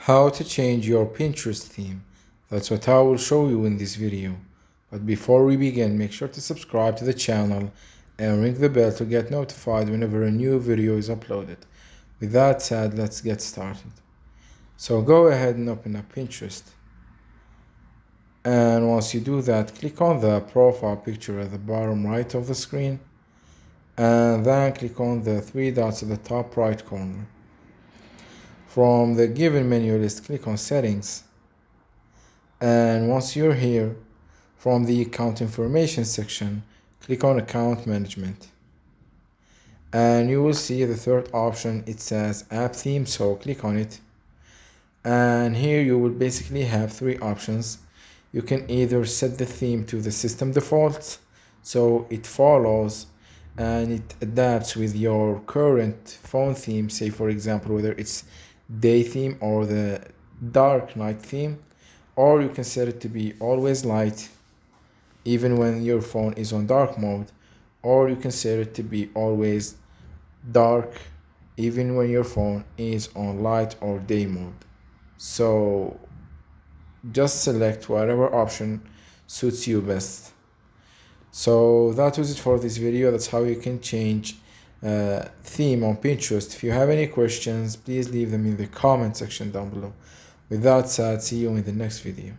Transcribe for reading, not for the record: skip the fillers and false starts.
How to change your Pinterest theme. That's what I will show you in this video. But before we begin, make sure to subscribe to the channel and ring the bell to get notified whenever a new video is uploaded. With that said, let's get started. So go ahead and open up Pinterest. And once you do that, click on the profile picture at the bottom right of the screen. And then click on the three dots at the top right corner. From the given menu list, click on Settings. And once you're here, from the Account Information section, click on Account Management. And you will see the third option, it says App Theme, so click on it. And here you will basically have three options. You can either set the theme to the system defaults, so it follows and it adapts with your current phone theme, say for example whether it's day theme or the dark night theme, or you can set it to be always light even when your phone is on dark mode, or you can set it to be always dark even when your phone is on light or day mode. So just select whatever option suits you best. So that was it for this video. That's how you can change theme on Pinterest. If you have any questions, please leave them in the comment section down below. With that said, see you in the next video.